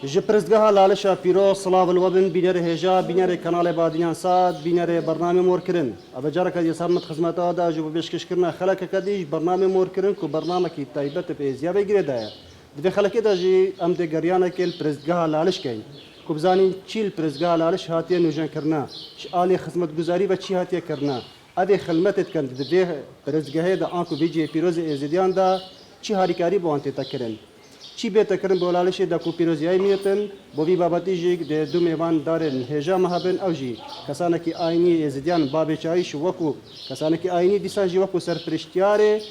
ji pirzgeha lalişa pîroz silav webin bînerê hêja bînerê kanalê Badiyan Sad bînerê bernamê morkirin ev careke yêsam mit xizmeta da ji bo pêşkêşkirina xelekeke dî ji bernamê morkirin ku bernamekî taybet pêziya vêgirê de ye divê xelekê de jî em dê geryanekê li pirzgeha laliş keyin ku bizanîn çî li pirzgeha laliş hatiye nûjenkirina ji alê xizmetguzarî ve çî hatiye kirina evê xilmetê dikin divê pirzgehê de an ku vê cihê pîrozê êzidiyan da çî harîkarî bo wan tê tekirin چی بهتر کردن با لالشی دکو پیروزیای میتن با وی بابتی جیگ ده دو میوان دارن هجا مهابن اوجی کسانی که آینی ازدیان بابی چایش وکو کسانی که آینی دیسان جی وکو سرپرشتیاره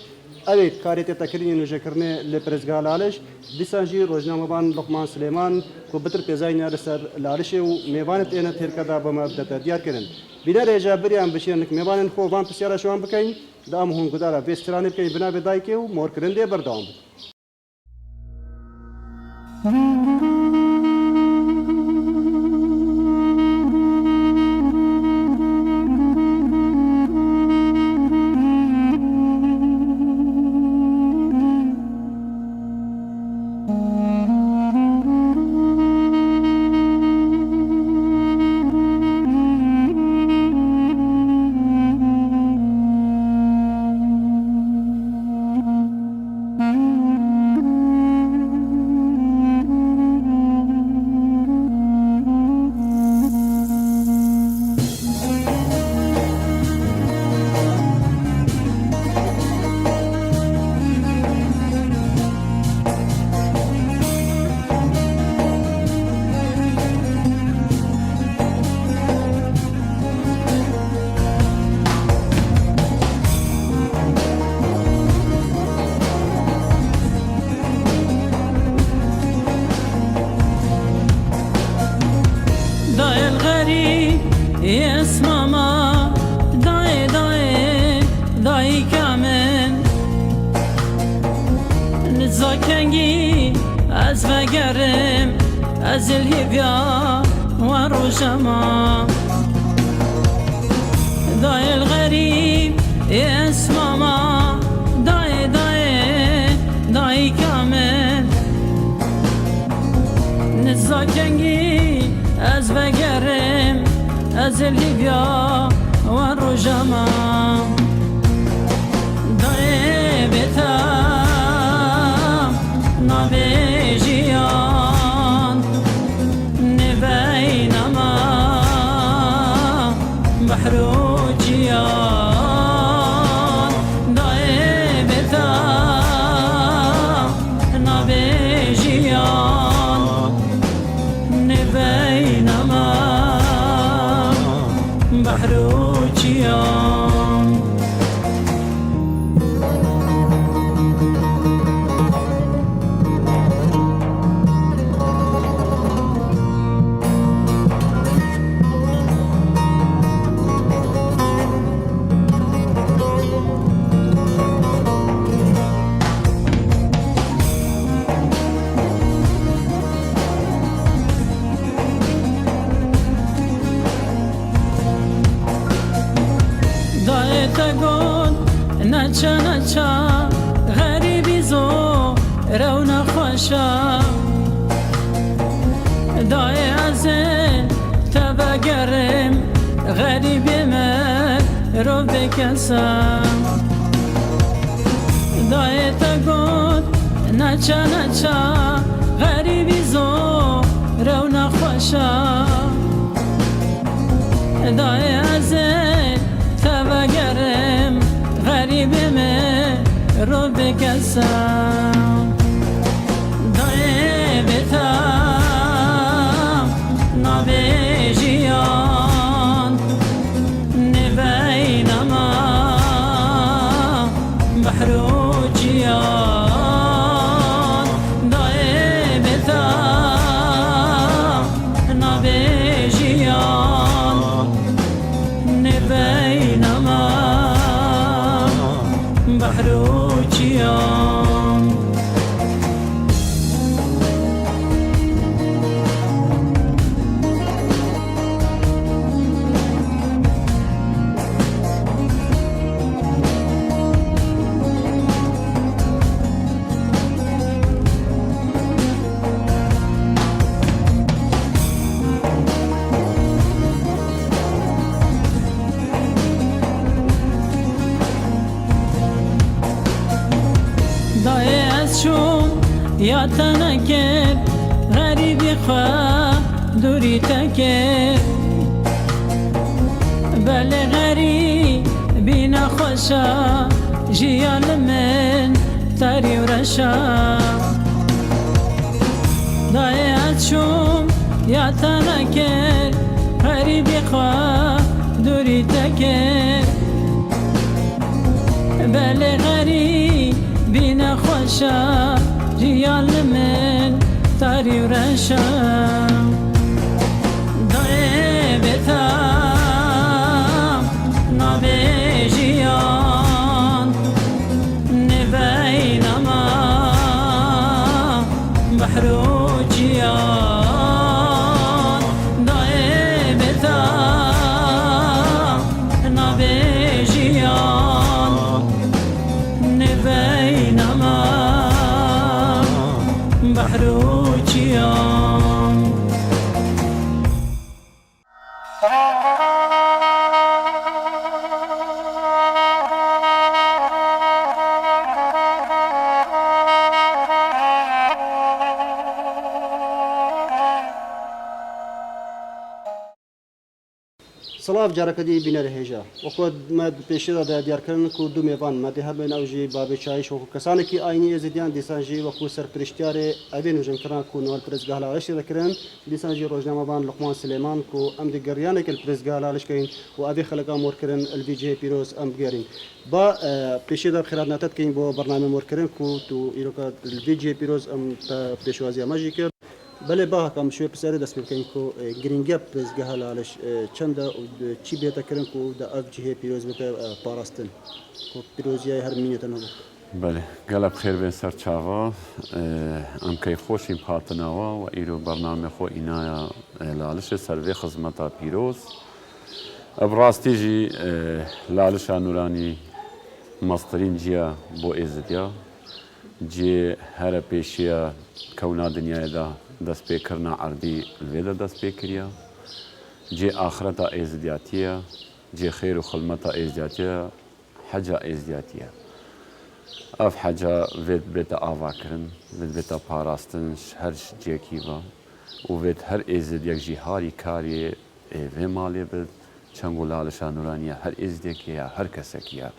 اوی کاریت تکرینی نوجه کرنه لپرزگاه لالش دیسان جی روزنامه بان لقمان سلیمان کو بتر پیزای نار سر لالشی و میوانت اینا ترکدا با مبدت دیار کردن بینا رجا بریام بشینک میوانن خو وان پسیارا شوان بکین دام هون گدارا وسترانی بکین بنا بدای که و مور کرنده بردام زاکنگی از وگرم از الهبیا و روشما دای الغریب اسماما دای دای کامل نزاکنگی از وگرم از الهبیا و روشما دای بتا نبیجیان نبینما بحروجیان دای بتا نبیجیان نبینما بحروجیان تقول نچا نچا غریبی زو رون خوشا دای ازن تبگرم غریبی من رو بکسم دای تقول نچا نچا غریبی زو رون خوشا دای ازن تبگرم غریبم رو بکسم دای بتام نبیجیان نبینما بحروجیان دای بتام نبیجیان نبینما بحروجیان دای از شوم یا تنکر غریبی خواه دوری تکر بله غریبی نخوشا جیال من تاری و رشا دای از شوم یا تنکر غریبی خواه دوری تکر بله غریبی نخوشا جیال من تاری و رشا دای بتام نبی جیان نبین ما بحر جیان دای بتام نبی جیان نبین ما بحر جیان سلاف جارکدی بینر هجا وقت مد پیشی دا دیار کردن کو دو میوان مد هبن اوجی باب چایش و کسانی کی آینی ازدیان دیسانجی و کو سر پرشتیار ابین وجن کران کو نور پرزگاه لالش ذکرن دیسانجی روزنامه بان لقمان سلیمان کو ام دی گریانه کل پرزگاه لالش کین و ابي خلقا مور کرن الوی جی پیروز ام گیرین با پیشی دا خیرات ناتت کین بو برنامه مور کرن کو تو ایروکا الوی جی پیروز ام تا پیشوازی ماجی کرد بله با کم شوی پسری دست میکنیم کو گرینگیا پرزگاه لالش چند چی بیت کردن کو دا اف جه پیروز بیت پاراستن کو پیروزیای هر مینیت نبود. بله قلب خیر بین سر چاوا ام کی خوشیم پاتناوا و ایرو برنامه خو اینایا لالش سروی خدمتا پیروز ابراستی جی لالش نورانی مسترین جیا بو ازدیا جی هر پیشیا کونا دنیای دا دست پی کرنا عربی الویدا دست پی کریا جی آخرتا ازدیاتیا جی خیر و خلمتا ازدیاتیا حجا ازدیاتیا اف حجا وید بیتا آوا کرن وید بیتا پاراستن هر جیکی با و وید هر ازدیاک جی هاری کاری و مالی بید چنگو لالشا نورانیا هر ازدیاکیا هر کسکیا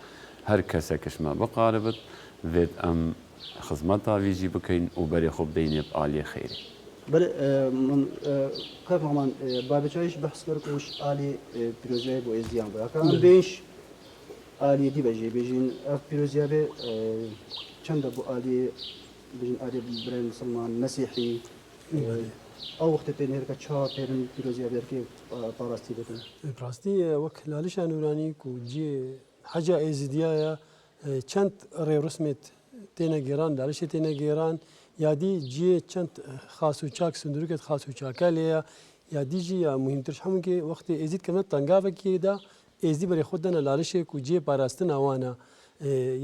هر کسکش ما بقاربت وید ام خدمتا ویجی بکن و بری خوب دینی بآلی خیری بله من كيف مامان بابي شايش بحث كرك وش آلي بيروزيا بو ازديان بو كان بيش آلي دي بيجين اف بيروزيا بي چند بو آلي بيجين آلي برين مسلمان مسيحي او وقت تين هركا چا بيرن بيروزيا بيركي باراستي بتن براستي وك لالش نوراني كو جي حاجه ازديايا چند ري رسمت تينا جيران لالش تينا جيران یادی جی چند خاصوچاک سندروکت خاصوچاکالیه یادی جی مهمترش همون که وقتی ازید کمه تنگاوه که دا ازدی برای خود دن لالشه کو جی پاراستن آوانه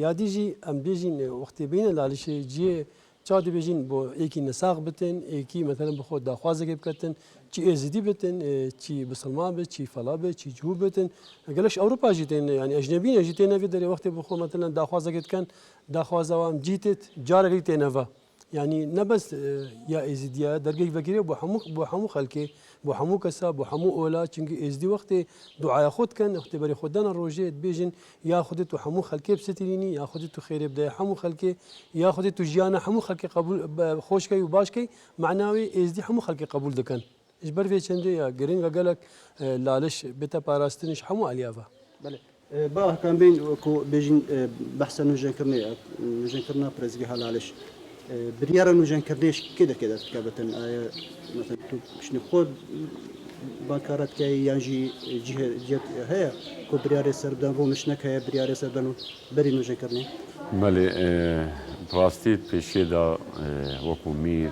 یادی جی ام بیجین وقتی بین لالشه جی چاد بیجین با یکی نساق بتن یکی مثلا بخود داخوازه که بکتن چی ازدی بتن چی بسلمان بت چی فلا بت چی جهود بتن قالش اوروبا جیتن يعني اجنبيين جیتن في در وقتی بخود مثلا داخوازه که کن داخوازه وام جیتت جارگی تنوا يعني نبس يا ازديا درجه فكري بو حمو خلكي بو حمو كسا بو حمو اولا چونكي ازدي وقت دعاء خود كان وقت بري خدنا روجيت بيجن يا خدتو حمو خلكي بستريني يا خدتو خير بدا حمو خلكي يا خدتو جيانا حمو خلكي قبول خوشكي وباشكي معناوي ازدي حمو خلكي قبول دكان اجبر في چندي يا جرينغا قالك لالش بتا باراستنش حمو اليافا بله با كان بين كو بيجن بحث نوجن كرنا برزقها لالش بريارة نوجن كرديش كده كابتن مثلا شنو خود بانكارات كي يانجي جهة هي كو بريارة سردان رو مشنك هي بريارة سردان بري نوجن كرني بله براستي پیشی دا وکو میر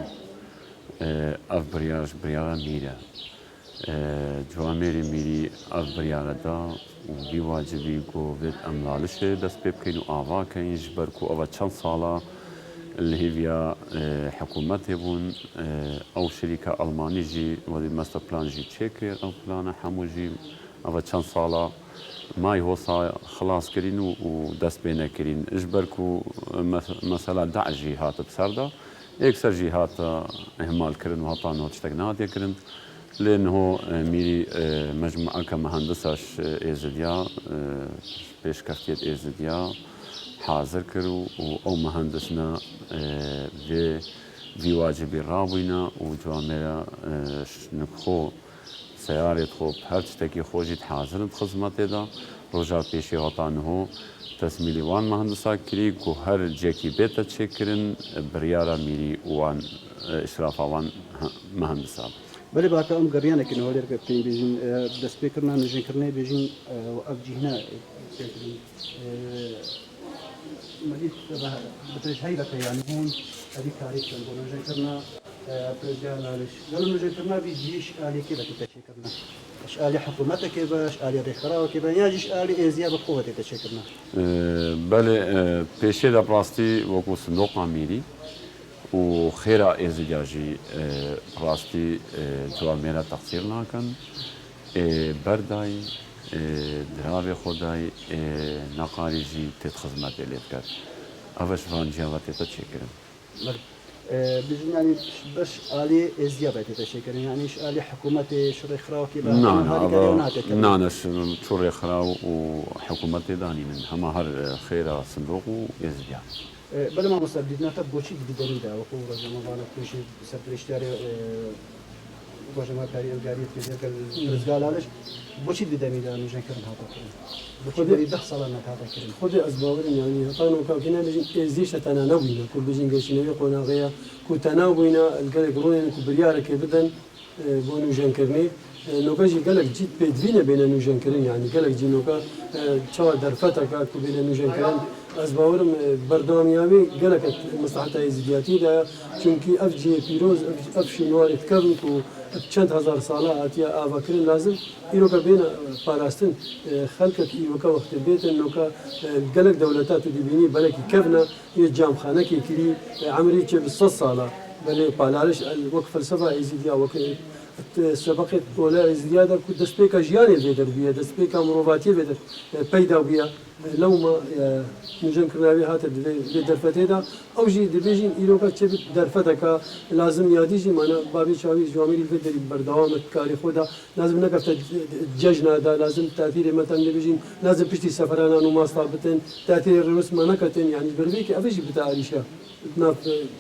اف بریارش بریارا میره جواميري ميري أفبريانا دا وبي واجبي كو فيت أملالش دست بيبكين وآوا كين جبركو أوا چند صالة اللي هي فيا حكومات هبون أو شركة ألماني جي ودي ماستر بلان جي تشيكر أو بلانا حمو جي أوا چند صالة مای هۆسا خلاص کردین و دەست پێ نەکردین ژبەرک و مەسەلا داعژی هاتە بسەردا یەکسەرژی هاتە ئەهمالکردن و هەڵتانەوە شتێک ناتێکردن لێنهۆ میری مەجموعەکە مەهەندساش ئێزدیا پێشکەفتێت ئێزدیا حاضر کرد و ئەو مەهەندسنە vê wacibî rabûyne û camêya nibxwe seyarê xwe her tiştekî xwe jî hazir in xizmetê da roja pêşî hata niho tesmîlî wan mehendisa kirî ku her cekî bête çêkirin biryara mîrî wan îşrafa wan mehendisa be. بله باکە ئەم گەڕیانێکی نەوەلێرگە پێین بێژین دەستپێکردنا نوێژێنکردنەی بێژین ئەف جیهنە بترش هەیبەکە یان بوون ئەدی کارێکیان بۆ نوێژێنکردنا پرۆژیانالش گەڵ نوێژێنکردنا بی جیش ئالێکی بەتی تەشێکردنا اش ئالی حکوومەتێکی باش ئالی ڕێکخراوەکی بە یاژیش ئالی ئێزیا بە قووەتی تەشێکردنا بەێ پێشێدا ڕاستی وەکو سندۆقا میری و خێرا ئێزیاژی ڕاستی جوامێرە تەقسیر ناکەن بەردای دراوێ خۆدای نەقاریژی تێت خزمەتێ لێ بکات ئەوەش ڤانجیاوە تێتە چێکردن بژنانی بەش ئالی ئێزیا بێتێتە تەشێکردن یانیش ئالی حکوومەتی ڕێکخراوەکی نانەش چۆ ڕێکخراو و حکوومەتێ دانینن هەما هەر خێرا سندۆق و ئێزیا بەڵێ مامۆستا دیدناتە بۆچی دیدەنیدا وەکو ڕۆژەمەوانە توێژی سەرپرشتیاری ڕۆژەمەکاری ئەلگاریت ڕزگالانش بۆچی دیدەنیدا نوێژەنکردن هاتەکردن بۆچی بەری 10 ساڵە نەهاتەکردن خودی ئەس باوەرم یانی هەتانەوە کاکینا بێژین ئێزیشتە تەنها نەبووینە کو بێژین گەشتنەوەی قۆناغەیە کو تەناو بووینە ئەلگەرێک ڕۆیان کو بریارێکی بدەن بۆ نوێژەنکردنی نۆکەژی گەلک جیت پێدوینە بێنە نوێژەنکردن یانی گەلک جینۆکە چاوە دەرفەتەکە کو بێنە نوێژەنکردن ئەس باوەرم بەردەوامیاوی گەلەکە مەسلحەتە ئێزیدیاتیدا چونکی ئەف جێ پیرۆز ئەف شینوارێت کەبن و چەند هزار ساڵە هاتیە ئاواکردن لازم ئیرۆکە بێنە پاراستن خەلکێک ئیرۆکە وەختە بێتن نۆکە گەلک دەولەتات و دیبینی بەلێکی کەبنە یە جامخانەکی کری عمری چێ 100 ساڵە بەلێ پالارش وەک فەلسەفە ئێزیدیا وەک سەبقێت بۆلای ئێزیدیادا کو دەستپێکە ژیانێ بێدەر بووە دەستپێکە مرۆڤاتی بێدەر پەیدا بووە لەومە نوێژەنکردناوی هاتە لێ دەرفەتێدا ئەوژی دەبێژین ئیرۆکە چێ دەرفەتەکە لازم یادیژی مانە بابی چاوی جوامری بێدەری بەردەوامە کاری خۆدا لازم نەکەفتە جەژنادا لازم تاتیرێ مەتەن دەبێژین لازم پشتی سەفەرانان و ماستا بتن تاتیرێ ڕێوەسمە نەکەتن یانی بەربێکی ئەوەژی بتە ئاریشە ناف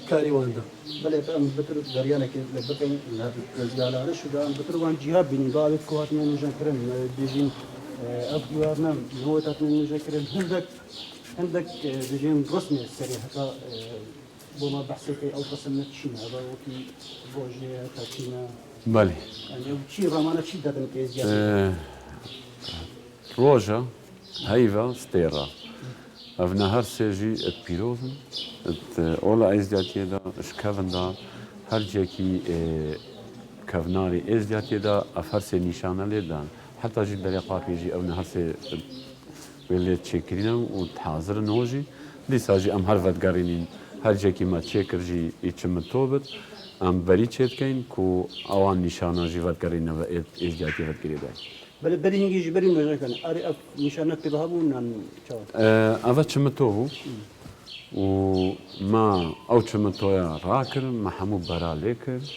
کاریواندا بەێ ئەم بتر دەریانێکی لە بکەین ڕزگالانە شودا ئەم بتروان جیها بینی باوێت کۆهاتنە نوێژەنکردن بێژین ئەف دیوارنە نەوەتات نوێژەکردن هەندێک دەژێن ڕسمێ سەری هەتا بۆمە بەحسێکی ئەو قسم نەچینە بەوەکی بۆژێ تاچینە بەێ چی ڕامانە چی دەدەن پێزیات ڕۆژە هەیڤە ستێڕە ئەڤنە هەر سێژی ئەت پیرۆزن ئۆڵە ئەیزدیاتیێدا شکەڤندا هەرجێکی کەڤناری ئێزدیاتێدا ئەف هەرسێ نیشانە لێدان حتاژی بەرێ قاپێژی ئەو هەرسێ لێ چێکردینە و حازرن هۆژی دیساژی ئەم هەر ڤەتگەڕینین هەرجێکی مە چێکردژی ئیچمت تۆ بێت ئەم بەری چێتکەین و ئەوان نیشانەژی ڤەتگەڕینەوە ئێزدیاتی ڤەتگریدای بەێ بەری هنگیژی بەری نوێژەکەن ئەری ئەف نیشانە پێ هەبوو نان ئەvە چمتۆ بوو و ما ئەو چمتۆیە ڕاکرد مە هەموو بەرا لێ کرد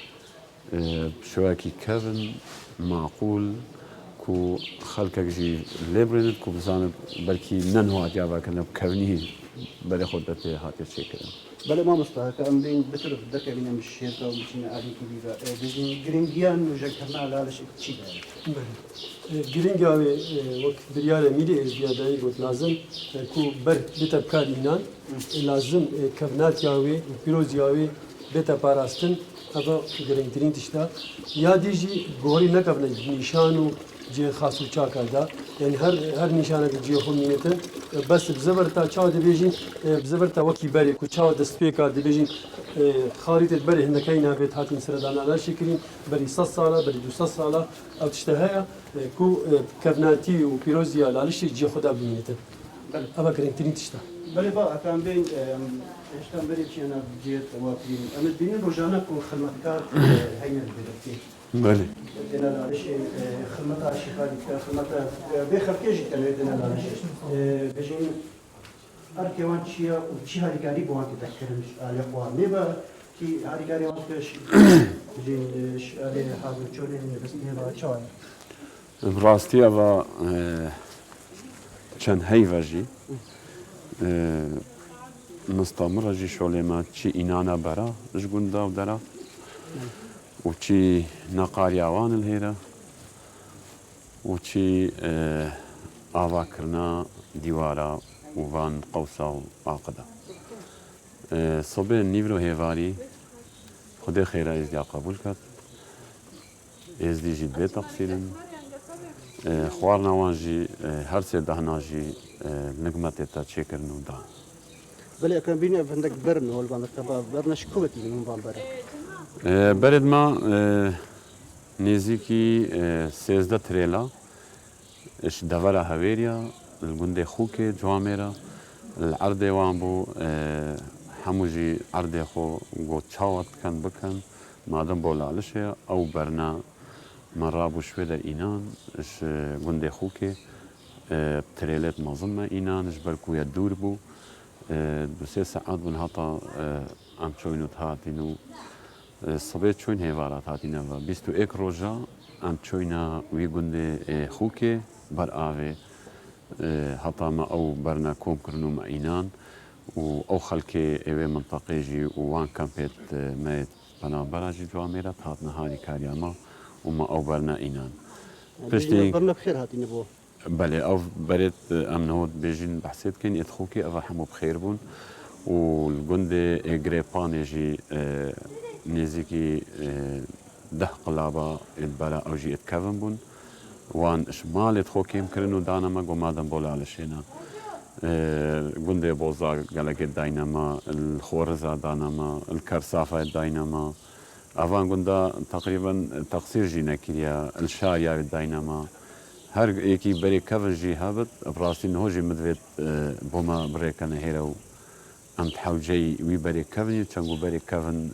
شوەکی کەڤن ماقول و خەڵکێکژی لێ برێنێت و بزانێت بەرکی نەنوات یاواکەنە کەونی بەلێ خۆت بە پێ هاتێت چێکردن بەێ مامۆستاکە ئەم بین بتر دەکەبینە شێتەوە بچینە ئالیکی دیبە بژین گرنگیان نوێژەکردنا لالش چی گرنگاوێ وەک بریارە میری ئێزیادایی گوت لازم کو بەر بێتە بکارینان لازم کەڤناتیاوێ و پیرۆزیاوێ بێتە پاراستن ئەvە گرنگترین تشتا یادیژی گۆری نەکەبنە نیشان و جێ خاس و چاکەدا یعنی هەر نیشانێک جێ خۆمینێتن بەس بزەبەر تا چاو دەبێژین بزەبەر تا وەکی بەرێک و چاوە دەستپێکا دەبێژین خاریتت بەرێ هەندەکەی نابێت هاتین سەردانالاشی کردین بەری 100 ساڵە بەری 200 ساڵە ئەو تشتە هەیە کو کەڤناتی و پیرۆزیە لالشی جێ خۆدا بینێتن ئەوە گرنگترین تشتا بەێ با ئەکان بین هێشتان بەری چیانە بجێت واکرین ئەمە بینین ڕۆژانە و خەلمەتکار هەینە بێت بله دينا لالش خدمتها شيخالي خدمتها بخلكيجي كانوا دينا لالش بجين أركيوان شيا وشي هاريكاري بوان تذكرنش على قوام نبا كي هاريكاري وان كش بجين على حاضر شوني بس نبا شاي براستی اوا چند هیواجی مستمر جی شولما چی اینانا برا جگوندا و درا و چی نقاریاوان الهیرا و چی آوا کرنا دیوارا و وان قوسا و عاقدا صبح نیورو هیواری خدا خیره از دیا قبول کرد از دی جید به تقصیرن خوارنا وانجی هر سه دهناجی نقمت تا چکرن و دان بله كان بيني عندك برن هو البان الكباب برن شكوبتي من بان برن برد ما نزیکی 13 تریلا اش دورا هویریا الجندي خوك جواميرا العرض وان بو هموجي عرض خو جو تشاوت كان بكن مادام بولا علشيا او برنا مرابو شوي در اينان اش جندي خوك تريلات مظلمة اينان اش بركو يدور بو دو سه ساعات بن هاتا ام چوینو هاتینو صبح چوین هیوارات هاتینا و 21 روزا ام چوینا وی گنده خوکه بر آوه هاتا ما او برنا کوم کرنو ما اینان و او خلکه اوه منطقه جی و وان کمپیت مایت بنا برا جی جواميرات هاتنا هاری کاریاما و ما او برنا اینان برنا بخير هاتين بو بله او بريت امنود بيجين بحسيت كان يدخوكي افا حمو بخير بون والجند غريبان جي نيزيكي ده قلابا البلا او جي اتكفن بون وان شمال يدخوكي يمكننو دانما قمادن بولا على شينا جند بوزا قالك الداينما الخورزا دانما الكرسافة الداينما افان جندا تقريبا تقصير جينا كيريا الشايا الداينما هر یکی بری کفن جی هبت براستی نهوجی مدوید بوما بری کنه هیرو ام تحوجی وی بری کفنی چنگو بری کفن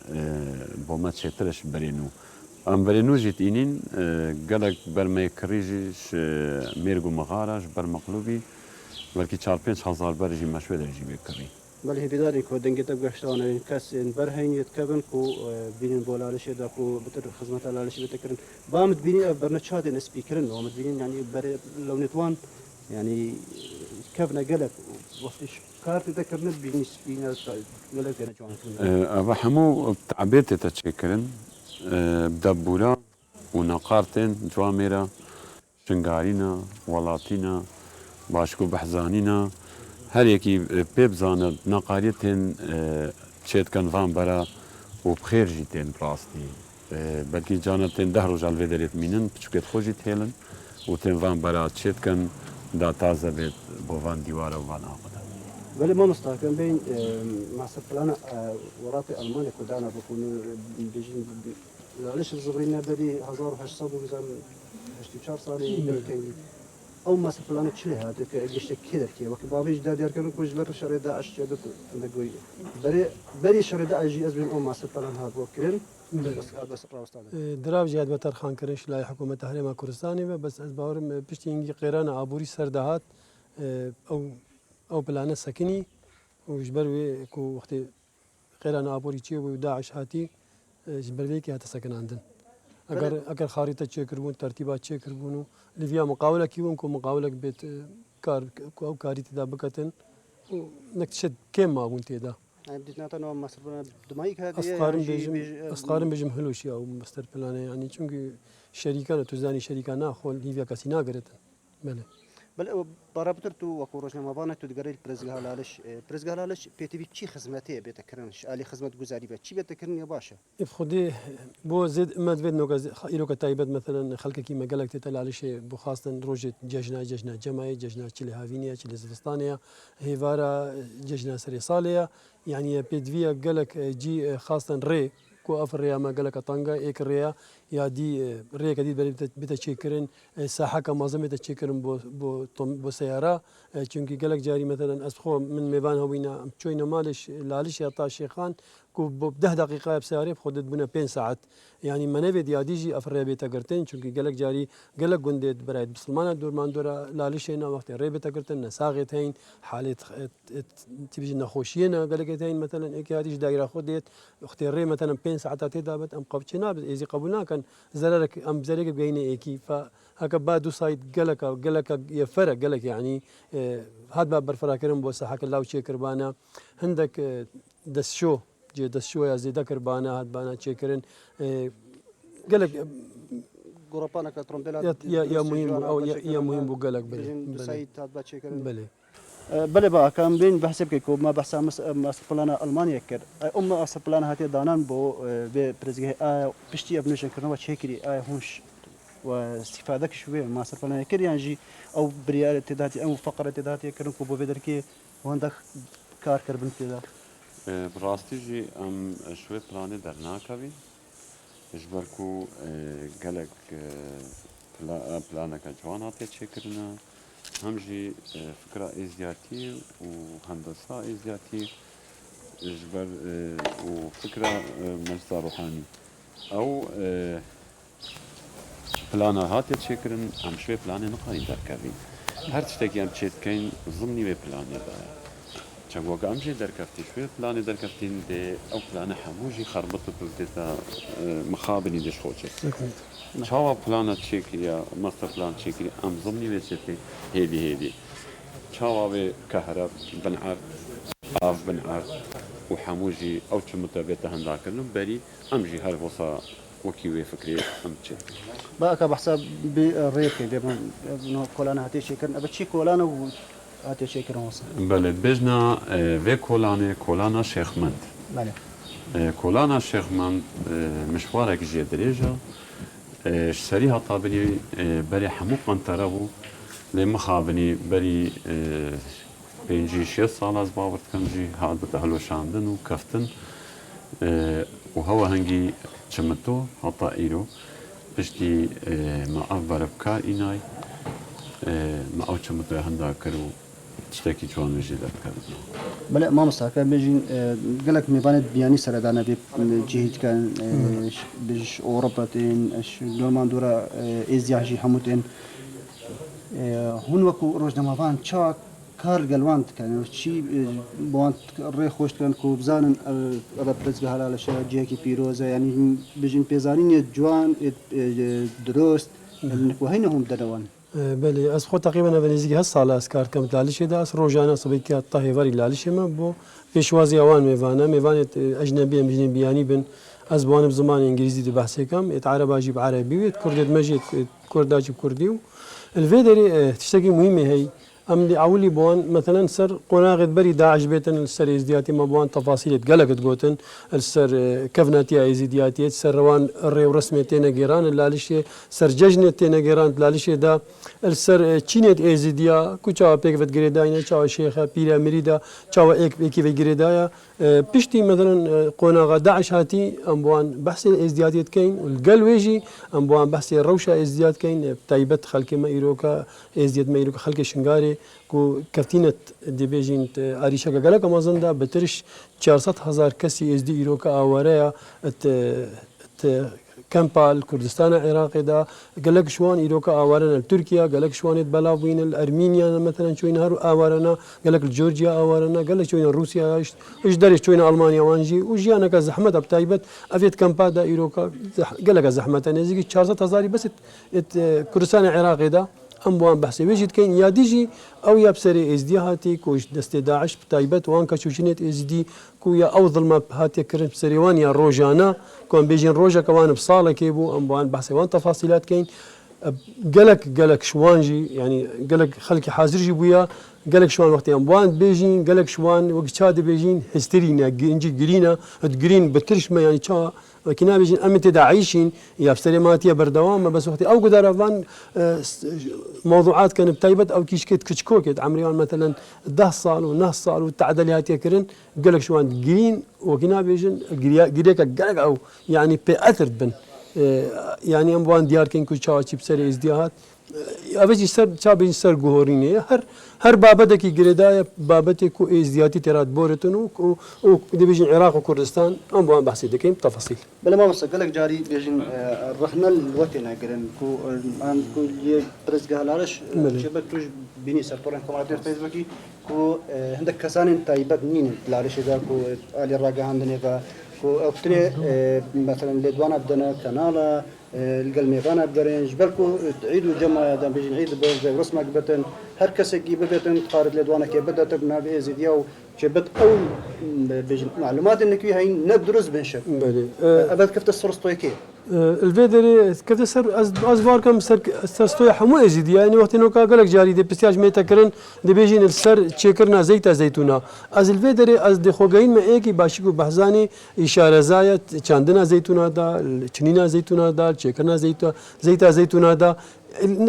بوما چترش برینو ام برینو جیت اینین گلک برمی کریجیش میرگو مغارش بر مقلوبی بلکی 4-5 برجی مشوه درجی بکری بله بداري كو دنجت بقشتون كاس برهين يتكبن كو بين بولالش دا كو بتر خدمت علالش بتكرن بامد بيني برنتشات سبيكرن ومد بيني يعني لو نتوان يعني كفنا قلق وقتش كارت تذكرنا بيني سبينا قلق انا جوان ابا حمو تعبيت تتشكرن بدبولا ونقارتين جواميرا شنغارينا ولاتينا باشكو بحزانينا هر یکی پیب زاند نقاریتن چیت کن وان برا و بخیر جیتن راستی بلکی جانتن ده روز الوی دارید مینن بچکت خوشی تهلن و تن وان برا چیت کن دا تازه بید با وان دیواره و وان آقدا ولی ما مستحکم بین محسب پلانا ورات ألمانيا كدانا بكونوا بيجين ليش الصغرين بدي 1800 وزن 84 صار او مثلا فلان چه هاته که گشت کی درکی وقتی بابیش دادیار کنن کوج بر شرید داعش چه دت نگوی بری شرید اجی از بین او مثلا فلان ها بو کرن بس راستاد دراو جهاد بتر خان کرنش لای حکومت تحریم کردستانی و بس از باورم پشتی اینگی قیران عبوری سردهات او پلانه سکنی و جبر وی کو وقتی قیران عبوری چی و داعش هاتی جبر وی کی هات سکن عندن اگر خارطه چک کربون ترتیبات چک کربونو لیویا مقاوله کیون کو مقاوله بیت کار او کاری تدا بکتن نکتشد کم ما قلت دا بديت نعطينا مثلا دمايك هذه اسقارم بجم هلوشي او مستر بلانه يعني چونكي شركه تزاني شركه ناخذ ليفيا كاسينا قرت بله بل برابطر تو وكوروجنا ما بانه تدقري برزغالالش بي تي في چی خدمته بتكرنش علي خدمت گزاري به چی بتكرن يا باشا افخدي بو زيد ما تفيد نوكا ايلو كتايبت مثلا خلك كيما قالك تتل على شيء بو خاصه روجت ججنا جماعي ججنا تشيلي هافينيا تشيلي زفستانيا هيفارا ججنا سريصاليا يعني بيدفيا قالك جي خاصه ري كو افريا ما قالك طنجا ايك ريا یا دی ڕێک دی بێتە چێکردن ساحەکە مازن بێتە چێکردن بۆ سیارە چونکی گەلک جاری مەتەلەن ئەس خۆ من میێوان هەبووینە چۆینە ماڵش لالیش یا تا شێخان بۆ 10 دقیقە بسیارێ خۆدت بوونە 5 ساعت یعنی منەوێت یادیژی ئەفرێ بێتە گرتن چونکی گەلک جاری گەلک گوندێت برایت بسلمانە دوورمان دۆرە لالیشێنە وەختی ڕێ بێتە گرتن نەساغێت هەین حالێت تیبژی نەخۆشیێنە گەلکێت هەین مەتەلەن ئێکیاتیش داگیرا خۆ دێت وەختی ڕێ مەتەلەن 5 ساعت تێدا بێت ئەم قەبچێ نابێت ئێزی قبول ناکەن زەرەرێک ئەم بزەرێک بگەینە ئێکی هەکە با دوو سایت گەلەکە یەفەرە گەلک یعنی هات با بەرفراکردن بۆ ساحەکە لاو چێکردبانە هەندێک دەستشۆ جێ دەستشۆیە زێدە کردبانە هاتبانە چێکردن گەلک گۆڕپانەکە ترۆمبیلات یا مهم بوو گەلک بڵێ بله با کام بین بحث بکە کو ما بحث ماسپلانە ئەلمانیا کرد ئەم ئاسپلانە هاتیە دانان بۆ بێ پرزگای ئایا پشتی ئەبنوشنکردنەوە چێکری ئایا هوش و استفادەکەش وێ ماسپلانە کردیانژی ئەو بریارە تێداتی ئەم فقرە تێداتیکردن و بۆ بێدەرکێ هەندێک کارکردن تێدا براستیژی ئەم شوێ پلانێ دەرناکەوی ژبەر و گەلک پلانەکە جوان هاتێ چێکردنە هەمژی فکرە ئێزیاتی و هەندەسا ئێزیاتی ژبەر و فکرە مەجزا ڕوحانی ئەو پلانە هاتێ چێکردن ئەم شوێ پلانێ نقانی دەرکەوی هەر شتێکی ئەم چێتکەین زمنی وێ پلانێدایە چەندوەکە ئەمژێ دەرکەفتی شوێ پلانێ دەرکەفتین دێ ئەو پلانە هەمووژی خەربەت و دێتە مخابنی دەشخۆچێت چاوا پلانە چێکریە مەستە پلان چێکری ئەم زمنی وێ چێتی هێدی چاوا وێ کەهرەب بنعەر ئاف بنعەر و هەمووژی ئەو چمتە بێتە هەنداکردن بەری ئەمژی هەر بۆسا وەکی وێ فکرێ ئەم چێت باکە بەحسا ڕێکێ بێ کۆلانە هاتێ چێکردن ئەبە چی کۆلانە و هاتێ چێکردن وەسە بەێ بێژنا وێ کۆلانێ کۆلانە شێخمەند کۆلانە شێخمەند مشوارێک ژێ درێژە سەری هەتابنی بەری هەموو قەنتەرە بوو لێ مخابنی بەری پێنجی 6 ساڵ ئەس باوەڕکەمژی هات بەتە هەلۆشاندن و کەفتن و هەوە هەنگی چمتۆ هەتا ئیرۆ پشتی مە ئەف بەرە بکە ئینای مە ئەو چمتۆی هەندا کرد و شتێکی جوانژی دەکردنەوە بەڵێ مامۆستاکە بێژین گەلک میوانێت بیانی سەردانە بێ جیهیدکەن بژ ئۆڕۆپەتین لۆمان دوورە ئێزیاژی هەمووتێن هون وەکو ڕۆژنەماوان چاوە کار گەلوان دکەن چی بۆوان ڕێ خۆشتکەن و بزانن ئەە پرزگە هەلا لە شە جێکی پیرۆزە ینی بژین پێزانینێت جوان درۆست هەینە هەم دەرەوان بله از خود تقریبا نزدیک 7 سال است کار کم لالیشه ده است روزانه صبح که تا هیواری لالیشه ما با پیشوازی آوان میوانت اجنبی میجنی بیانی بن از بوانب زمان انگلیزی ده بحث کم ات عرب اجیب عربی و کردت مجید کرد اجیب کردی و الفيدري تشتكي مهمه هي ام دي اولي بوان مثلا سر قناغد بري داعش بيتن السر ازدياتي ما بوان تفاصيل قلقت قوتن السر كفناتي ازدياتي سر روان الري ورسمي تينا جيران اللالشي سر ججنة تينا جيران اللالشي دا السر تشينيت ازديا كوچا بيكفت جريداينا چاو شيخه بيرا مريدا چاو ايكي في جريدايا بشتي مثلا قناغ داعش هاتي ام بوان بحث الازدياتيت كاين والقلويجي ام بوان بحث الروشه ازديات كاين تايبت خلق ما يروكا ازديات ما يروكا خلق شنغاري کو کفتینت دیبیجین آریشا گلک امازن دا بترش 400,000 کسی از دی ایروکا آواره ات کمپال کردستان عراق دا گلک شوان ایروکا آوارنا ترکیا گلک شوانت بلاوین الارمینیا مثلا شوین هر آوارنا گلک جورجيا آوارنا گلک شوین روسیا ايش درش شوین المانیا وانجی و جیانا که زحمت ابتایبت افیت کمپا دا ایروکا گلک زحمت نزدیک 400,000 بس ات کردستان عراق دا ام بوان بحثي وجد كاين يا ديجي او يا بسري از دي هاتي كوش دست داعش بتايبت وان كشوشنت از دي كو يا او ظلمه هاتي كرن بسري وان يا روجانا كون بيجين روجا كمان بصاله كيبو ام بوان بحثي وان تفاصيلات كاين قالك شوانجي يعني قالك خلكي حاضر جيبويا قالك شوان وقت ام بوان بيجين قالك شوان وقت شاد بيجين هسترينا انجي جرينا تجرين بترش ما يعني شا كنا بيجين امت داعيشين يا بسليماتيه بردوام بس وقت او قدر فان موضوعات كان بتايبت او كيشكت كشكوكت عمريان مثلا 10 صال و9 صال والتعديلات يكرن قالك شوان جرين وكنا بيجين جريك قالك او يعني بأثر بن يعني ام وان ديار كين كو چاوچی بسر ازدیات اوجی سر چا بین سر گوهرینه هر بابتکی گریدای بابتی کو ازدیاتی ترات بورتن و دبیجن عراق و کردستان ام وان بحثی دکیم تفاصیل بلا ما بس قالك جاري بيجن رحنا الوطن قرن كو ان كو برز قالارش شبك توج بيني سرطورن كوماتير فيسبوكي كو عندك كسان تايبات مين لارش ذا كو علي الراقه عندنا كو افتني مثلا لدوانا بدنا كنالا القلميغانا بقرنج بالكو تعيدوا جمع دام بيجي نعيد زي رسمك بتن هر كسكي ببتن قارد لدوانا كي بدات بنا بيزيد ياو جبت او بيجي معلومات انك هي ندرس بنشر ابد كيف تصرستو كي الفيدري كيف سر ازوار كم سر ستوي حمو ازيد يعني وقت انه قالك جاري دي بستياج ميتكرن دي بيجين السر تشيكرنا زيتا زيتونه از الفيدري از دي خوغين ما ايكي باشكو بحزاني اشاره زايت چاندنا زيتونه دا چنينا زيتونه دا تشيكرنا زيتا زيتونه دا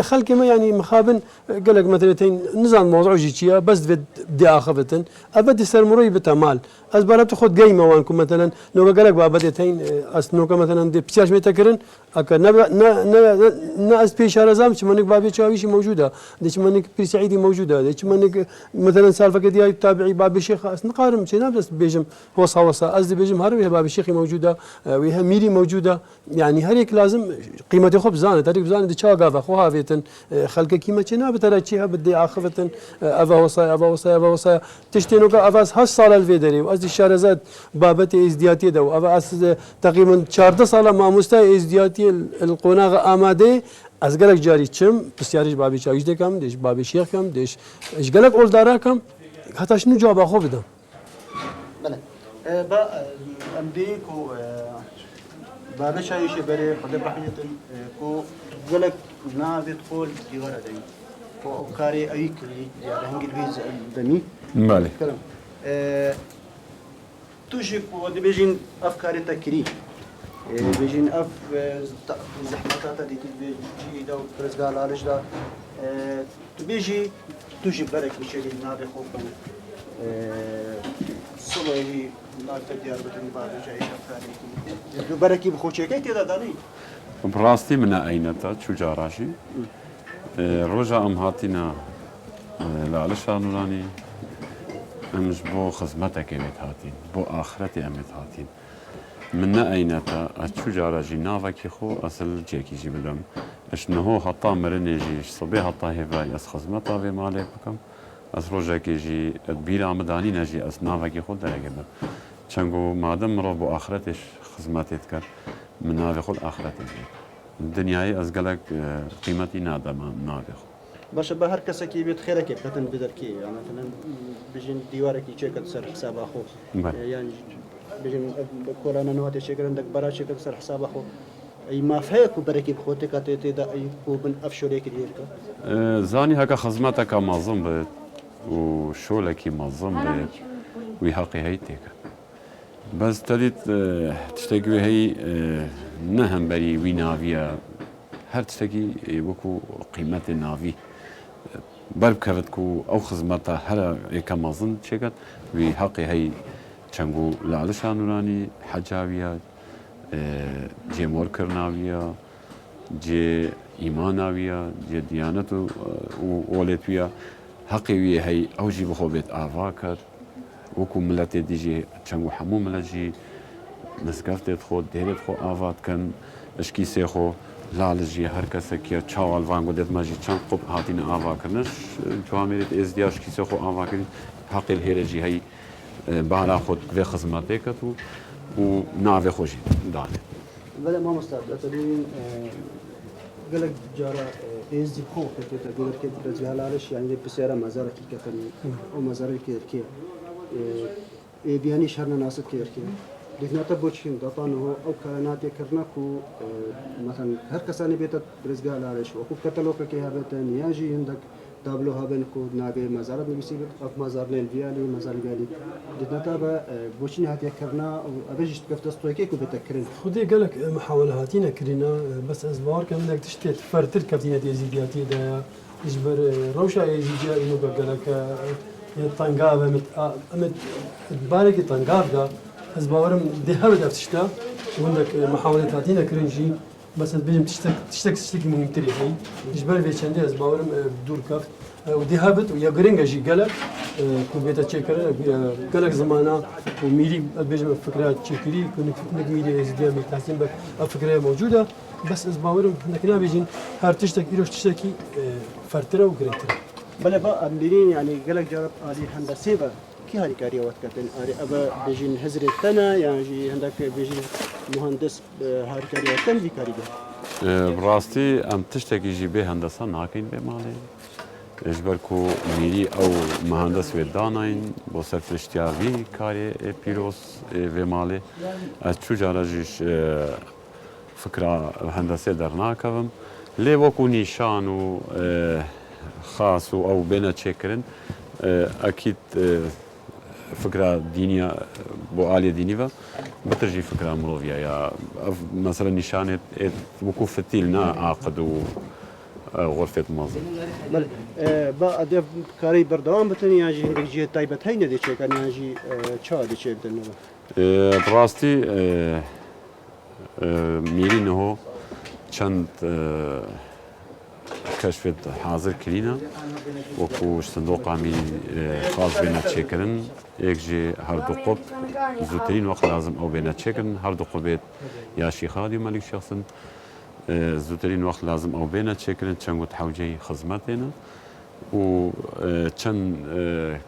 خلق ما يعني مخابن قال لك مثلا نظام موضوع جيتشيا بس بدي اخذتن ابد سر مري بتمال از بالا تاخذ قيمه وانكم مثلا لو قال لك بابدتين اسنوك مثلا دي بسياج متكرن اك نا اس بي شارزام شمنك بابي تشاويشي موجوده دي شمنك بي سعيدي موجوده دي شمنك مثلا سالفه دي تابعي بابي الشيخ نقارن شي بس بيجم وصا از بيجم هروي بابي الشيخ موجوده ويها ميري موجوده يعني هريك لازم قيمه خب زانه هريك زانه دي تشاغا خوها فيتن خلق كيما تشينا بتراتشيها بدي اخفتن افا وصايا تشتينوكا افاس هاش صال الفيدري واز الشارزات بابتي ازدياتي دو افا تقريبا 14 صاله ما مستوى ازدياتي القناغ اماده از قالك جاري تشم بسيارج بابي شايش دكم ديش بابي شيخ كم ديش ايش قالك اول داراكم حتى شنو جواب اخو بدم بله با امديكو بابي شايش بري خد برحمه كو قالك نافي تقول ديوار دي وكاري ايك يعني هنجي الفيز دمي مالي كلام توشك ودي بيجين افكاري تكري بيجين اف زحمتات دي بيجي دو برزقال عليش دا تبيجي توشي برك بشيء نافي خوف صلوي نافي ديار بتني بعد جاي افكاري بركي بخوشي كي تدا داني براستي من أينتا شو جاراشي رجع أم هاتينا لعلشا نوراني أمش بو خزمتك أمت هاتين بو آخرتي أمت هاتين من أينتا شو جاراشي نافكي خو أصل جيكي جي بلم إشنهو حطا مرنيجي صبي حطا هفاي أس خزمتا في مالك بكم أس رجع كيجي تبيل عمداني نجي أس نافكي خو درجة چنگو مادم رو بو آخرتش خزمتي تكر من نافي خو الآخرة الدنيا أزقلك قيمتي نادا ما نافي خو باش بهر كسكي بيت خيرك بتن بدركي يعني مثلا بيجين ديوارك يشيك سر حساب أخو يعني بيجين كورانا نواتي شيك عندك برا شيك سر حساب أخو أي ما فيك وبركي بخوتك تدا أي كوبن أفشوريك ديالك زاني هكا خزمتك معظم بيت وشولك معظم بيت ويحقي هيتك بس تريد تشتكي هي نهم بري وينافيا هر تشتكي وكو قيمة النافي بربكرتكو أو خزمتها هر يكمازن شكت وحقي هي چنگو لعلشا نوراني حجاويا جي موركر ناويا جي إيماناويا جي ديانتو ولتويا حقي وي هي أوجي بخوبت آفاكر وكو ملتي ديجي چنگو حمو ملجي نسكفت خو ديرت خو آفات كان اشكي سيخو لالجي هر کس که چاوال وانگو دت ماجي چند قب هاتين آوا کرنش جواميرت ازدياش كي سيخو آوا کرن حق الهيرجي هي بالا خود في خدمته كتو و ناوي خوشي دانه بلا ما مستعد أتدين قالك جارا إزدي بخو كتير تقول كده برزيال عليش يعني بسيارة مزارك كتني أو مزارك كيركي بياني شهرنا ناس كيركي لكن أتبوشين دطانه أو كائنات يكرناكو مثلا هر كساني بيتت برزيال عليش وكو كتلوك كي هبتن يجي عندك دابلو هابنكو نابي مزارات نبيسي أف مزار للفيالي مزار الفيالي لكن بوشين هات يكرنا أبجيش تكفتستوي كيكو بتكرن خدي قالك محاولة هاتينا كرينا بس أزبار كم بدك تشتت فرتر كفتينا تيزيدياتي دا يجبر روشة يزيديا إنه قالك يطنقاب أمد بالك يطنقاب دا أزبارم دي هبد أفتشتا وعندك محاولة هاتينا كرنجي بس بيجم تشتكي مهم تري هي جبر في شندي از باورم دور كفت ودي هابت ويا جرينجا جي قالك كوبيتا تشيكر قالك زمانا وميري بيجم فكرة تشيكري كونك ميري زديا ميتحسن بك الفكرة موجودة بس از باورم لكن بيجين هر تشتكي إيروش تشتكي فرترة وجريترة بله با أمبرين يعني قالك جرب علي هندسة با كي هاري كاريا وقت كتن هاري أبا بيجين هزر التنا يعني جي هندك بيجين مهندس هاري كاريا تن في كاريا براستي ام تشتكي جي به هندسه ناكين به مالي اجبركو ميري او مهندس وداناين بو سرف اشتياوي كاري بيروس و مالي اتشو جاراجيش فكره هندسه درناكم لي وكو نيشان و خاص او بين تشكرن اكيد فكره دينيه بو عاليه دينيفا بترجي فكره مروفيا يا مثلا نشانه وقوف التيلنا عقد غرفه منظم بله با أديف كاري بردوام بتني يعني هندك جي تايبة هينا دي شيء كان يعني شا دي شيء بدنا براستي ميري نهو چند كشفت حاضر كرينا وكو صندوق عميل خاص بينا تشيكرن يكجي هردو قب زوترين وقت لازم او بينا تشيكرن هردو قبيت يا شي خادي مالك شخصا زوترين وقت لازم او بينا تشيكرن چنگو تحوجي خدماتنا و چن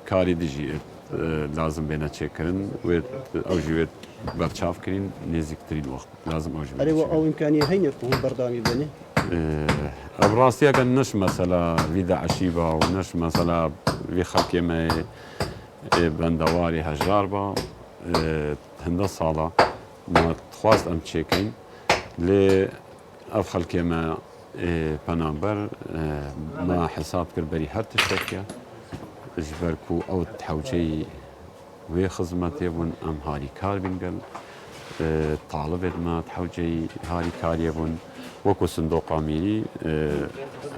كاري ديجي لازم بينا تشيكرن و او جيوت برچاف كرين نزيكترين وقت لازم او جيوت أريوا أو إمكانية هينا يكون بردامي بني براسي اگر نش مثلا ویدا عشیبا و نش مثلا وی خلقی ما بندواری هجار با هنده سالا ما تخواست ام چیکین لی اف خلقی ما پنامبر ما حساب کر بری هر تشتکیا اجبر کو او تحوجی وی خدمتی بون ام هاری کار بینگل طالبت ما تحوجي هاري كاريبون وكو صندوق عميري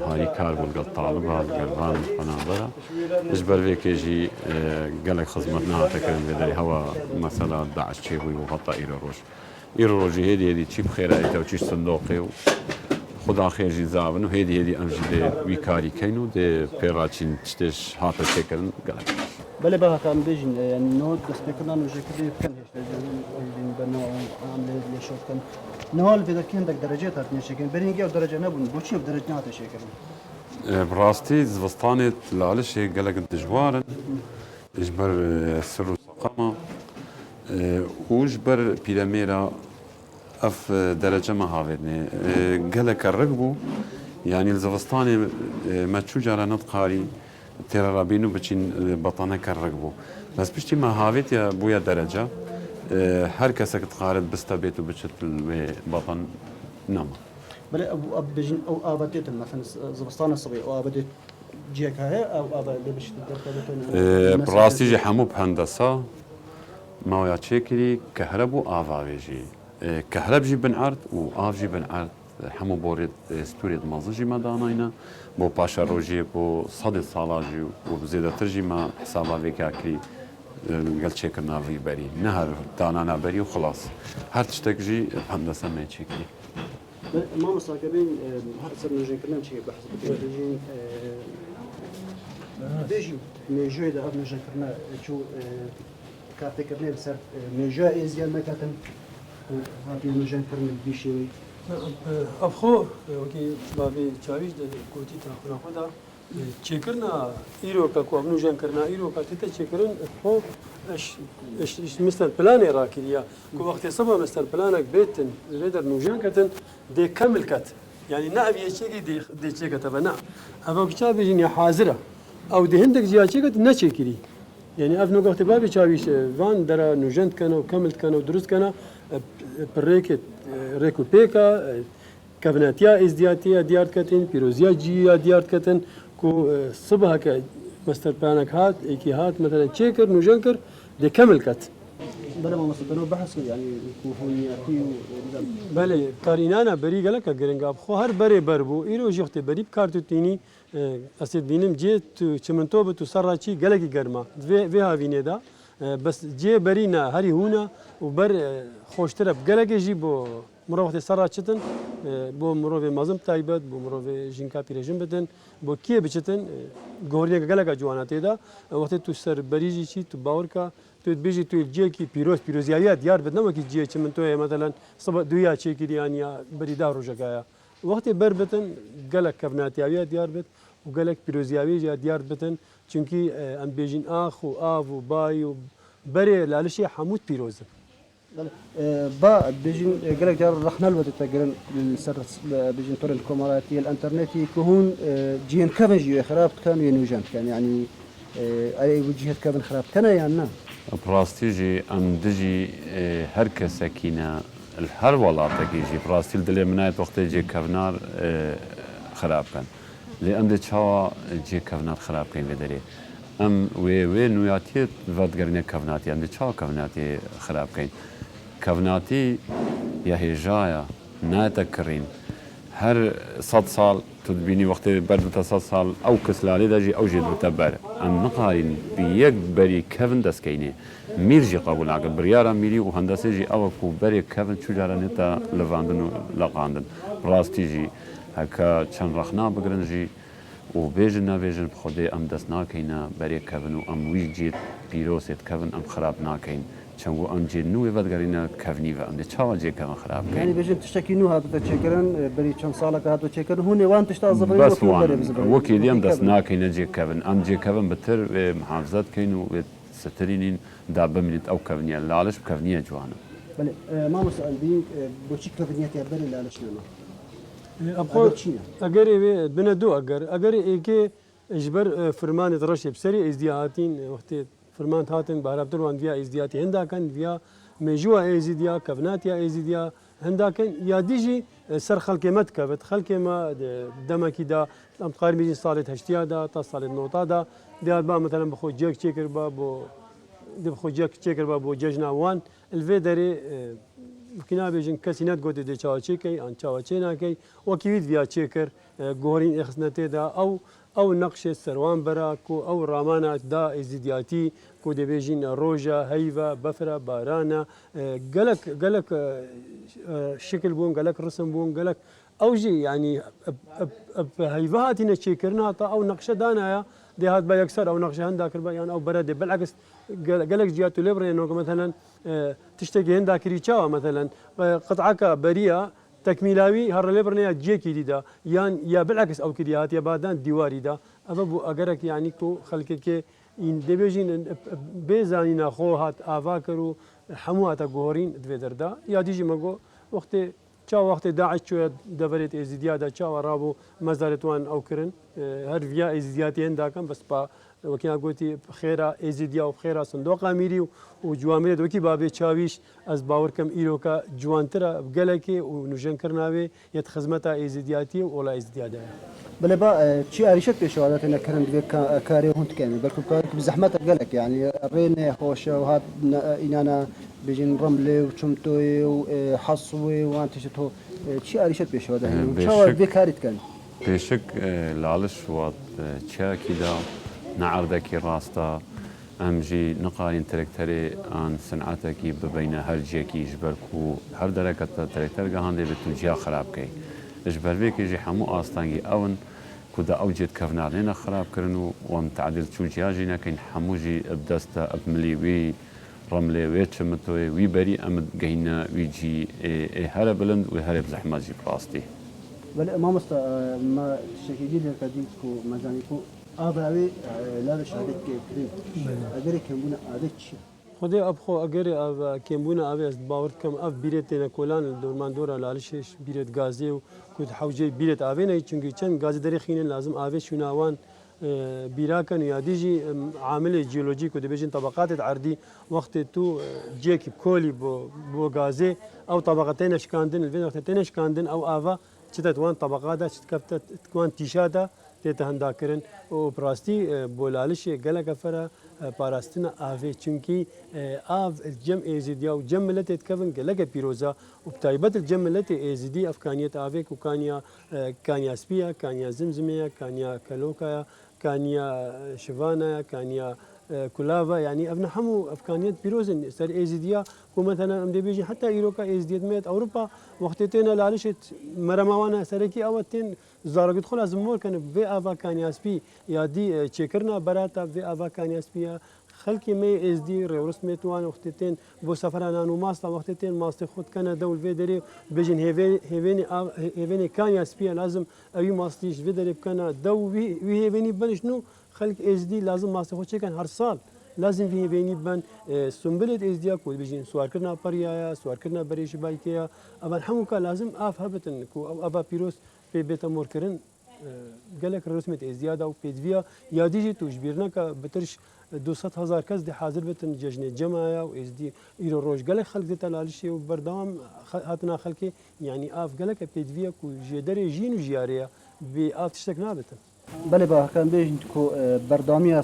هاري كار بولقال طالب هالقربان فناظرة اجبر فيك يجي قالك خدمتنا تكرم بدري هوا مثلا داعش تشيبوي وغطى إيرو روجي هيدي تشيب خيرا ايتا وتشيش صندوقي خدا خير جي زابن وهيدي ام جي ويكاري كينو دي بيراتشين تشتش هاتا تكرم قالك بله بها كان بيجن يعني نود بس بكنا نوجه كده كان هيش بنا عامل ليشوف كان نهال في ذاك عندك درجات هات نشكل برينجي درجة نبون بوشي بدرجة نهات شكل براستي زبستاني لعلش قالك الدجوار اجبر سر وسقامة وجبر بيراميرا اف درجة ما هاودني قالك الرقبو يعني الزبستاني ما تشوج على نطقاري ترى رابينو بچين بطانه كرقبو بس بشتي ما هاويت يا بويا درجه هر كسك تقارد بستبيتو بچت بطن نما بلا ابو بجن او ابديت مثلا زبستان الصغير او ابديت جيك هاي او ابد بش براسي جي حمو بهندسه ما يا تشيكري كهربو افاويجي كهرب جي بنعرض واف جي بنعرض حمو بورد ستوريد مازجي ما داناينا بو باشا روجي بو صد صالاجي وبزيادة ترجي ما حسابا بكاكري قال تشيكرنا في بري نهر دانانا بري وخلاص هر تشتكجي هندسة ما تشيكري ما مستقبلين هر سر نجين كنا نشي بحث بتجين بيجي ميجو ده اب نجين كنا شو كارتي كرني بسر ميجو ازيال ما كاتن هاتي نجين كرني بيشي افخو وكي بابي چاويش د کوتي تاخنا خدا چیکرنا ایرو کا کو ابنو جان کرنا ایرو کا تته چیکرن خو اش مستر بلان راكيا كو وقت صبا مستر بلانك بيتن ريدر نوجان كتن دي كمل كت يعني نعم يشيكي دي چيكت بنا ابو كتاب جن حاضره او دي هندك جيا چيكت نچيكري يعني افنو وقت بابي چاويش وان درا نوجان كانوا كملت كانوا درست كانوا بريكت ريكو بيكا كابناتيا ازدياتيا ديارت كتن بيروزيا جيا ديارت كتن كو صبح ك مستر بلانك هات ايكي هات مثلا تشيكر نوجنكر دي كمل كت بلا ما مصدقنا بحث يعني كوفونياتي بله كارينانا بري قالك جرينغاب خو هر بري بربو ايرو جوختي بري كارتوتيني اسيد بينم جيت چمنتو بتو سراچي قالك گرما في هافيني دا بس جي برينا هري هونا وبر خوشترب قالك جيبو مرۆڤ وەختێ سەرا چتن بۆ مرۆڤێ مەزم تایبەت بۆ مرۆڤێ ژینکا پیرێژن بدن بۆ کێ بچتن گۆڕیەکە گەلەکە جوانە تێدا وەختێ تو سەر بەریژی چی تو باوەڕکە تو بێژی توی جێکی پیرۆزیاویە دیار بێت نەوەکی جێکی من تۆیە مەتەلەن سەبە دویا چێکیریان یا بەریدا ڕۆژەکەیە وەختێ بەر بتن گەلک کەڤناتیاویە دیار بێت و گەلک پیرۆزیاویە دیار بتن چونکی ئەم بێژین ئاخ و ئاو و بای و بەرێ لالشی هەمووت پیرۆزن با بيجين قالك جار رحنا الوقت تقرن سر بيجين طور الكاميراتي الانترنتي كهون جين كافن جيو خراب كان ينوجان كان يعني اي وجهه كافن خراب كان يعني براستيجي ام دجي هر كسكينه الهر ولاته يجي براستيل دلي منايت وقت يجي كافنار خراب كان لان دي تشوا جي كافنار خراب كان بدري ام وي نوياتي فادغرني كافناتي ام دي تشوا كافناتي خراب كان كافناتي يا هجايا ناتكرين هر 100 سال تدبيني وقت برد 100 سال او كسلالي داجي او جد متبر ام نقارن بيك بري كافن دسكيني ميرجي قبول عقل بريارا ميري وهندسه جي او كو بري كافن شجره نتا لفاندن لقاندن راستيجي هكا كان رخنا بقرنجي وبيجنا بيجن بخدي ام دسنا كينا بري كافن وام ويجيت بيروسيت كافن ام خراب ناكين چنگو ام جي نو ودگرينا كافني و ام دي چاوا جي كافن خراب يعني بيجن تشتكي نو هذا تشكرن بري كم سالك هذا تشكرن هون وان تشتاظف بس وان وكي ديام دسنا كينا جي كافن ام جي كافن بتر محافظات كينو سترينين دابا منت او كافنيا لالش كافنيا جوانا بله ما مسأل بين بوشي كافنيات يا بري لالش نما ابخو اگر بنا دو اگر ايكي اجبر فرمان درش بسري ازدياتين وقت فرمان هاتن بارابتر وان فيها ازدياتي هندا كان فيها مجوا ازديا كفناتيا ازديا هندا كان يا ديجي سر خلق متكبت خلق ما دمكي دا ام قارن بيجي صالت هشتيا دا تا صالت نوطا دا ديال با مثلا بخو جيك تشيكر با بو بخو جيك تشيكر با بو ججنا وان الفيدري كنا بيجن كاسينات قد دي تشاوتشيكي ان تشاوتشيناكي وكيد فيها تشيكر غورين اخسنتي دا او نقش سروان براكو او رامانا دا ازدياتي كو دي بيجين روجا هيفا بفرا بارانا قالك شكل بون قالك رسم بون قالك اوجي يعني هيفاتنا تشيكرنا او نقشه دانايا دي هاد با يكسر او نقشه هندا كربا يعني او برد بالعكس قالك جياتو ليبري انه مثلا تشتكي هندا كريتشاوا مثلا قطعك بريئه تكميلاوي هر ليبرنيا جيكي ديدا يا بالعكس او كديات يا بعدان ديواري دا ابو اجرك يعني كو خلكك ان دبيجين بيزانينا خو هات افاكرو حموات غورين دفيدردا يا ديجي مغو وقت چا وقت داعش شو دبرت ازديادا چا رابو مزارتوان او كرن هر فيا ازدياتي هندا كان بس با وكنا قلتي خيرا ازديا وخيرا صندوق اميري وجوامير دوكي بابي تشاويش از باوركم ايروكا جوانترا بقلكي ونجن كرناوي يت خدمتا ازدياتي ولا ازديادا بلا با شي اريشت بشوالات انا كرن ديك كاري هونت كان بالكم بزحمه قالك يعني رين خوشه وهاد انانا بيجن رملي وشمتوي وحصوي وانت شتو شي اريشت بشوالات شو بكاريت كان بشك لالش وات تشاكي دا نعرضك راستا امجي نقارن تركتري عن صنعتك بين هرجيكي جبركو هر دركه تركتر هاندي بتوجيا خراب كي جبر بك يجي حمو استانجي اون كودا اوجد كفنارنا خراب كرنو ومتعدل توجيا جينا كاين حموجي بدستا بملي وي رملي وي تشمتوي وي بري ام جينا ويجي هر بلند وهر بزحمه جي براستي بل ما ما تشكي لك ديكو مجانيكو آباوي لا بشهادة كريم أجري كمبونا أدتش خدي أبخو أجري أب كمبونا أبي أز باورت كم أب بيرتنا كولان الدورمان دورا لالشش بيرت غازي وكنت حوجي بيرت أبينا يشونكي كان غازي دري خين لازم أبي شناوان بيراكن ياديجي عامل جيولوجي كده بيجين طبقات عردي وقت تو جيك كولي بو غازي أو طبقتين أشكاندن الفين وقتين أشكاندن أو آفا شتت وان طبقات شتكبت تكون تيشادا تيتا هندا كرن وبراستي بولالش قالك فرا باراستنا آفي چونكي آف الجم ايزيديا وجم التي تكفن قالك بيروزا وبتايبت الجم التي ايزيدي افكانية آفيك وكانيا كانيا سبيا كانيا زمزمية كانيا كالوكايا كانيا شفانا كانيا كلابا يعني ابن حمو افكانيات بيروزن سر ايزيديا ومثلا ام دي بيجي حتى ايروكا ايزديت ميت اوروبا وقتتين لالشت مرموانا سركي اوتين زارق دخل ازمور كان في افا كان ياسبي يا دي تشكرنا براتا في افا كان ياسبي خلقي مي از دي رسمت وان وقتتين بو سفرانا نو ماستا وقتتين ماست خود كان دول فيدري بيجن هيفيني كان ياسبي لازم اي ماستيش فيدري كان دو هيفيني بنشنو خلق از دي لازم ماست خود كان هر سال لازم فيه بيني بان سنبلت از دي كو بيجين سوار كرنا بريايا سوار كرنا بريش بايكيا ابا حموكا لازم اف هبتن كو ابا بيروس بي بيتا موركرن قالك رسمت از زياده وبيدفيا يا ديجي توجبرنا بترش 200,000 کس دی حاضر بتن جشن جماعه و از دی ایرو روش قالك خلق دی تلالشي وبردام هاتنا خلقي يعني اف قالك بيدفيا كو جدري جين وجياريا بي اف تشتكنا بتن بله با كان بيجن كو بردامي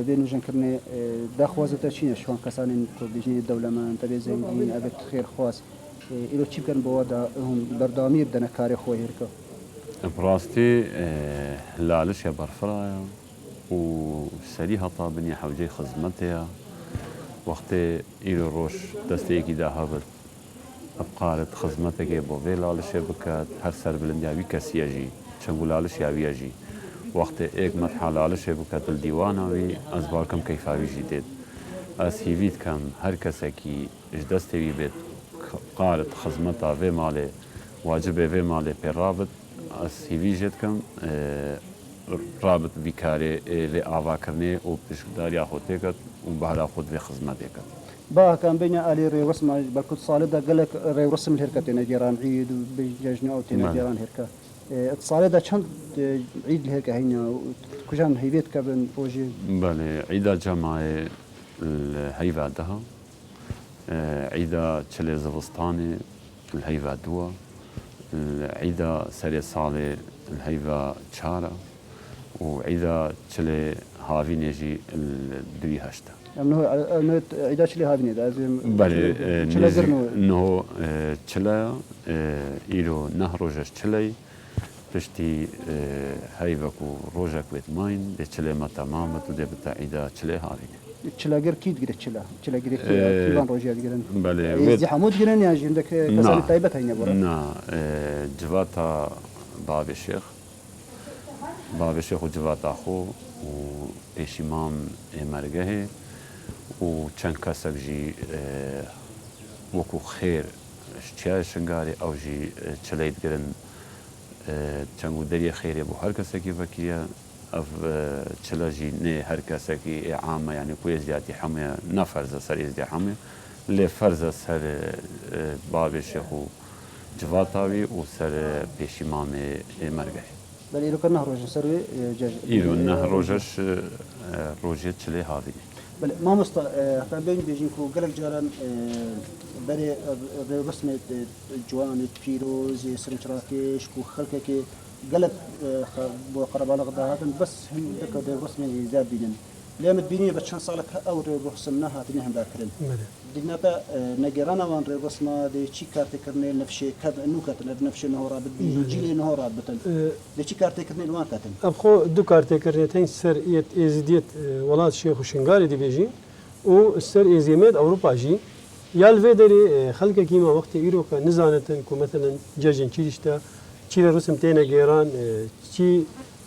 بين وجن كرني داخوازه تشين شلون كسان كو بيجي الدوله ما انت بيزين ابد خير خواص إلو تشيب كان بودا هم بردامي بدنا كاري خوي هيركا براستي لالش يا برفرايا وسريها طابني حوجي خزمتها وقت إلو روش دستيكي دا هابت أبقالت خزمتك بوفي لالش بكات هر سر بلندياوي كسياجي شنقول لالش ياوياجي وقت ایک مرحله لالش بکات الدیواناوی از بالکم کیفاوی جدید از هیوید کم هر کسی کی اجدستوی بید قارت خدمتا و ماله واجب و ماله پر رابط از هیوی جد کم رابط بیکاره و آوا کرنه و پشکداری خودت کت و بهلا خود و خدمت کت با كان بين علي ري رسم بالكل صالدا قال لك ري رسم الهركه نجيران عيد وبيجنا او تنجيران هركه اتصالي دا چند عيد الهركه هنا كجان هيبيت كابن اوجي بله عيدا جماعه الهيفا دها عيدا تشلي زبستاني الهيفا دوا عيدا سري صالي الهيفا تشارا وعيدا تشلي هافي نيجي الدوي هشتا انه عيدا تشلي هافي نيدا بله انه تشلا ايلو نهروجش تشلي پشتی هایوکو روزک وید ماین ده چله ما تمام تو ده بتاعیدا چله هارینه چلا گر کید گره چلا گر کیوان روزیات گرن بله زحمود گرن یا جندك کسان تایبت هینه برا نه جواتا باب الشيخ وجواتا خو و پیشیمام مرگه و چند کسک جی وکو خیر شتیار شنگاری او جی چلید گرن چنگو دری خیره بو هر کسی کی وکیه اف چلاجی نه هر کسی کی عامه یعنی کوی زیادی همه نفرز سر زیادی همه لفرز سر باب شیخو جواتاوی و سر پیشیمام مرگه بله ایرو کنه روز سروی جج ایرو نه روزش روزیت چلی هاوی بله ما مست كان بين بيجين كو قلق جاران بري رسمة جوان بيروز سرنشراكيش كو خلقك قلق بو قربان غداهاتن بس هم ذكر رسمة زاد بيجن لما تبيني بتشان صالك او رسمناها تنهم باكرن دينا با نجرانا وان رسمة دي شي كارت كرني نفشي كاب انو كاتن نفشي انه رابط جيلي انه رابط دي شي كارت كرني الوان كاتن ابخو دو كارت كرني تين سر ازديت ولاد شيخ وشنغاري دي بيجي و سر ازيمات اوروبا جي يال فيدري خلق كيما وقت ايروكا نزانتن كو مثلا جاجن تشيشتا تشي رسم تينا جيران تشي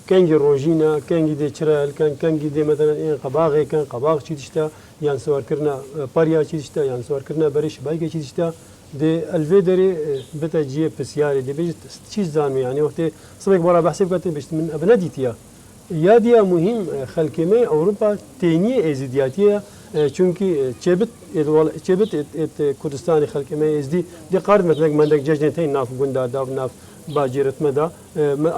كانجي روجينا كانجي دي تشرال كانجي دي مثلا ان قباغي كان قباغ تشيشتا يعني سوار كرنا باريا تشيشتا يعني سوار كرنا بريش بايكا تشيشتا دي الفيدري بتا جي بسياري دي بيجي تشيز زانو يعني وقت صبيك برا بحسب كاتب بيشت من ابناديتيا يا دي مهم خلقمي اوروبا تيني ازدياتيه چونكي چبت كردستاني خلقمي ازدي دي قارد مثلا مندك ججنتين ناف غوندا داف ناف باجيرت مدى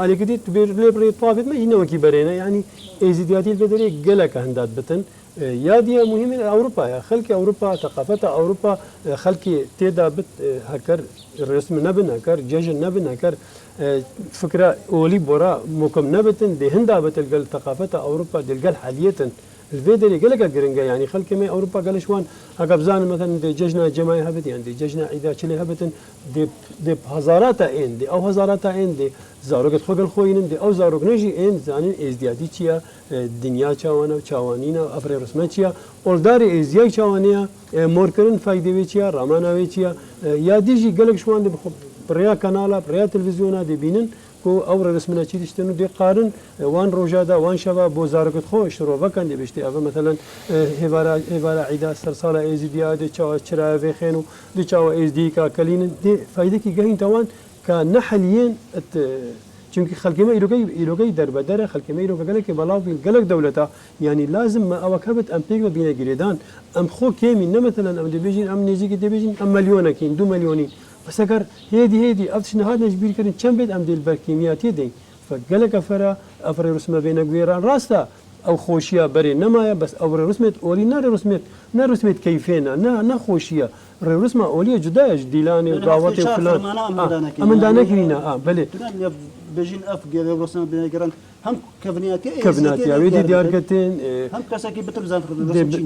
على كده تبير ليبري طافت ما هنا وكي برينا يعني ازدياتي البدري قلك هندات بتن يا دي مهم اوروبا خلق اوروبا ثقافه اوروبا خلقي تيدا بت هكر الرسم نبن هكر ججن نبن هكر فكره اولي بورا مكم نبتن دي هندا بتلقى ثقافه اوروبا دلقى حاليا الفيدري قالك قرنجا يعني خلك ما اوروبا قال شوان هقبزان مثلا دي ججنا جماعي هبت يعني دي ججنا اذا شلي هبتن دي هزاراتا ان دي او هزاراتا ان دي زاروق خوغ الخوين دي او زاروق نجي ان زانين ازديادي تشيا الدنيا تشاوانا وتشاوانينا افري رسمتشيا اولداري ازياي تشاوانيا موركرن فايدي ويتشيا رامانا ويتشيا يا ديجي قالك شوان دي بريا كانالا بريا تلفزيونا دي بينن کو اور رسمنا چی دشتنو دی قارن وان روجادا وان شبا بوزارکت خو شروع وکن دی بشتی اول مثلا هوارا عیدا سرسالا ازدیا دی چا چرا وخینو دی چا از دی کا کلین دی فایده کی گهین توان کا نحلین چونکی خلق ما ایروگی در بدر خلق ما ایروگا گلک بلاو بیل گلک دولتا يعني لازم ما اوكبت ام بيغ بينا جريدان ام خو كيمي مثلا ام دي بيجين ام نيجي دي بيجين ام مليون كين 2 مليونين بس اگر هيدي افتش نهاد نجبير كرين كم بيت ام دي البركيميات يدي فقالك افرا رسمه بين غيران راستا او خوشيه بري نمايا بس او رسمت اولي نار رسمت كيفينا نا خوشيه رسمه اوليه جدا ديلاني وقاوتي وفلان امن دانا كرينا بلي بجين اف جيل رسمه بين غيران هم كفناتي ويدي ديار كتين هم كساكي بترزان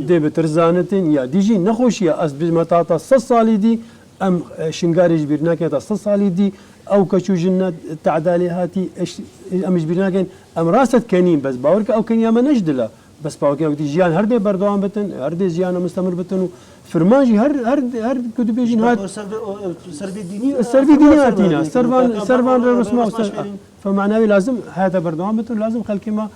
دي بترزانتين يا ديجي نخوشيه اس بمطاطا صالي دي ام شنگاري جبرنا كتا 6 سالي دي او كشو جنة تعدالي هاتي ام جبرنا كان ام راست كنين بس باورك او كان يا ما نجدلا بس باورك وقت جيان هر بي بردوان بتن هر دي جيان مستمر بتن فرمانجي هر كتب يجين هات سربي ديني هاتينا سربان رسمه فمعناوي لازم هذا بردوان بتن لازم خلك ما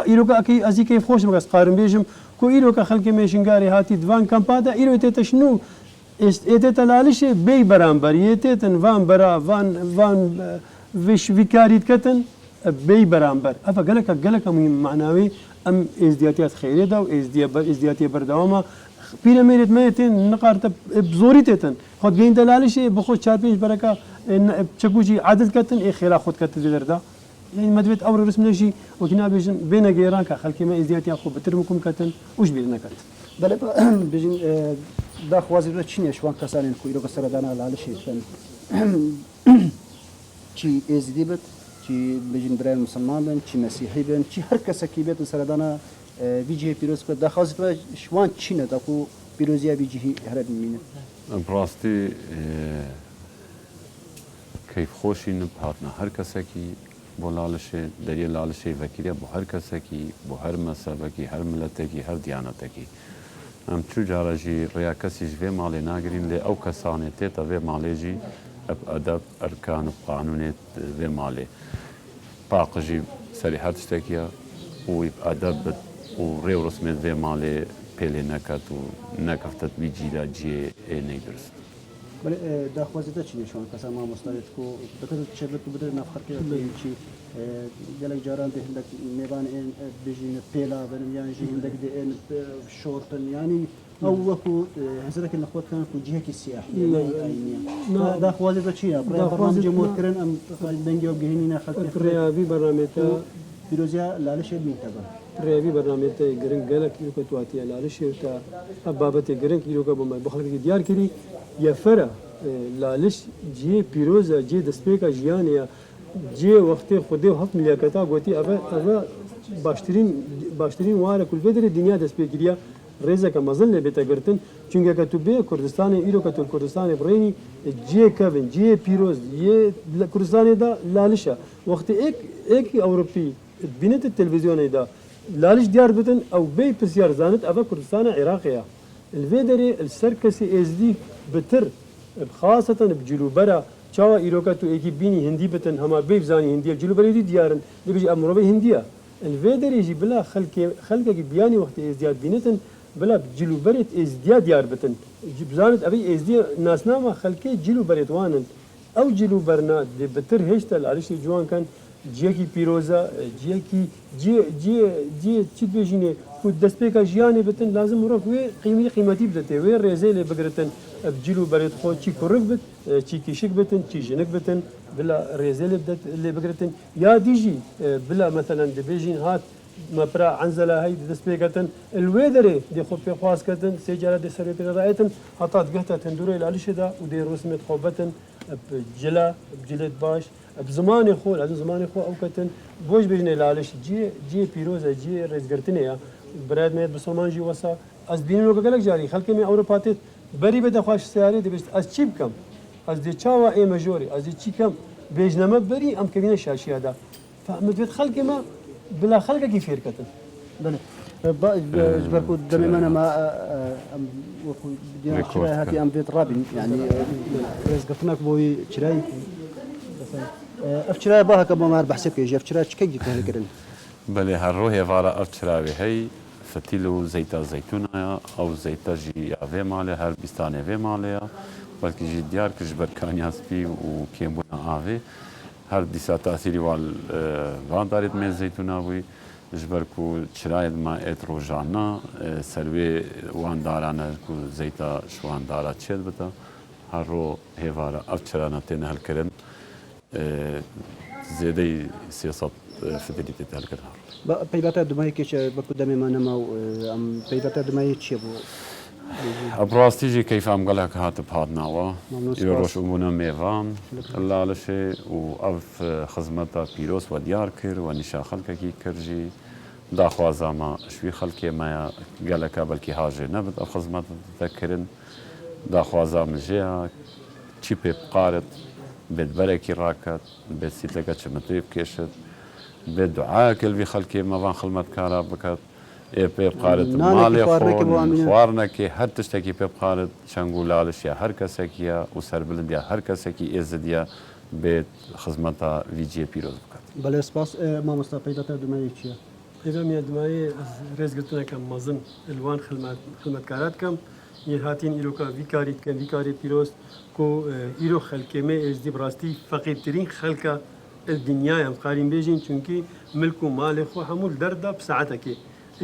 يلوكا اكي ازي كيف خوش مقاس قارن بيجم كو يلوكا خلك ما شنگاري هاتي دوان كامبادا يلو تشنو ایت لالش بی برانبر ایتن وان برا وان وش وکاریت کتن بی برانبر افا قالك معناوي ام ازدياتيات خيريه دا ازدياتيه بردوامه بيراميد ميتين نقارت بزوريتن خد جين دلالش بخود 4 5 بركه تشكوجي عدد كتن اي خيرا خد كتن دردا يعني مدبت اور رسم نجي وكنا بيجن بين غيران كخلكي ما ازدياتيا خو بترمكم كتن وش بينا كتن بله بيجن دا خوازی رو چینه شوان کسانی کوی رو کسر دانا لالشی فن چی ازدی بد چی بجن برای مسلمان بن چی مسیحی بن چی هر کس کی بد سر دانا ویجی پیروز بد دا خوازی رو شوان چینه دا کو پیروزی ویجی هر میینه براستی کیف خوشی نپاتنا هر کس کی بو لالشه دری لالشه وکیره بو هر کس کی بو هر مذهب کی هر ملت کی هر دیانت کی ام چو جارجی ریا کسی جوی مالی ناگرین لی او کسانی تیتا وی مالی جی اب ادب ارکان و قانونیت وی مالی باقجی سریحت شتکیا و ادب و ریو رسمت وی مالی پیلی نکت و نکفتت بی جیلا جی ای نیدرست بله دا خوازی دا چینه شوان کسا ما مستعد کو بکر چبت کو بدر نفخر که چی گلک جاران ده هندک میبان این بجین پیلا برم یعنی جی هندک ده این شورتن یعنی او وکو هزرك النخوت كان كو جهه السياحيه دا خوازي دا چيا برنامج جمهور كرن ام دنجو بهنينا خلق ريابي برنامجتا بيروزيا لالش بينتبه ريابي برنامجتا گرن گلك يوكا تواتيا لالش تا بابت گرن يوكا بما بخلق ديار كري يا فرا لالش جي بيروزا جي دسبيكا جيانيا جي وقت خودي هفت ملياكتا قوتي ابا باشترين واره كل فدر الدنيا دسبيكريا ريزا كمازن لبيتا قرتن چونكه كتوبه كردستان ايرو كتول كردستان بريني جي كافن جي بيروز جي كردستان دا لالشا وقت ايك اوروبي بنت التلفزيون دا لالش ديار بتن او بي بسيار زانت افا كردستان عراقيا الفيدري السركسي ازدي بتر خاصة بجلوبرا چاوا ايروكاتو ايكي بيني هندي بتن هما بيب زاني هندية جلوبرا دي ديارن دي بيجي امروبي هندية الفيدري يجي بلا خلقك بياني وقت ازدياد بينتن بلا جلو بريت ازدياد ديار بتن بزانت ابي ازدياد ناس ناما خلقي جلو بريت وانن او جلو برنا دي بتر هشتل عليش جوان كان جيكي بيروزا جيكي جي تشد بيجيني كود دسبيكا جياني بتن لازم وراك وي قيمتي بدتي وي ريزي اللي بقرتن بجلو بريت خو تشي كورك بت تشي كيشك بتن تشي جنك بتن بلا ريزي اللي بقرتن يا ديجي بلا مثلا دي بيجين هات ما برا عنزله هاي دسبيكتن الويدري دي خو في خواس كتن سيجاره دي سريت رايتن حطات قهته تندوري الالشدا ودي رسمه خوبتن بجلا بجلد باش بزمان خو لازم زمان خو او كتن بوش بيجني لالش جي بيروزا جي رزقرتنيا براد مێت بسڵمانژی وەسا ئەس بینەوە گەلک جاری خەڵکەمی ئەوروپاتێت بەری بە دەخواش سیارێ دەبێت ئەس چی بکەم ئەس دێ چاوە ئێمە ژۆری ئەس دێ چی کەم بێژنەمە بەری ئەم کەوینە شاشیادا فەمەدوێت خەڵکێمە بلا خەڵکێکی فێرکەتن جبركو دمنا ما هاتي ام بيت رابين يعني رزقتناك بوي شراي افشراي باها كما ما بحسب كي افشراي كيف جبت هالكرن بله هر هێوارە ئەف چراوی هەی فتیل و زەیتا زەیتونایە ئەو زەیتە ژی ئاوێ ماڵێ هەر بیستانێ vê ماڵەیە بەڵکی ژی دیار کرد بەرکانیا سپی و کێمبوونا ئاوێ هەر دیسا تاسیری وان دارێت مێ زەیتونا بووی ji ber ku çirayê ma et rojana servê wan darane ku zeyta ji wan dara çêl bite her ro hêvara ev çirana têne helkirin zêdeyî siyasat fidelî tê helkirin پەیوەتە دومایەکی بەکو دەمێمانەما و ئەم پەیوەتە دومایی چییە بوو بڕاستیژی کەیفام گەلک هاتە پادناوە ئیرۆ ڕۆژبوونە mêvan lalişê û ev xizmeta pîroz we diyar kir we nîşa xelkekî kir jî daxwaza me ji wî xelkê me ya geleka belkî hajê nebit ev xizmet te kirin daxwaza min jê ya çî pê biqarit bêdberekî raket bê sîteke çimitê bikêşit bê duayekê li vî xelkê me van xizmetkara biket ê pê biqarit malê xwe xwarinekê her tiştekî pê biqarit çeng û laliş ya her kesekî ye û serbilind ya her kesekî êzid ye bê xizmeta vî ciyê pîroz biket بەڵێ سپاس مامۆستا پەیوەتە دومایی چییە پێدەمیە دوایێ ڕێزگرتنەکەم مەزن ئەلوان خزمەتکارات کەم یە هاتین ئیرۆکە ویکاری بکەن ویکاری پیرۆست کۆ ئیرۆ خەلکێمێ ئێزدی بڕاستی فەقیرترین خەلکە دنیایە بقارین بێژین چونکی ملک و مالێ خۆ هەموو دەردا بساعتەکێ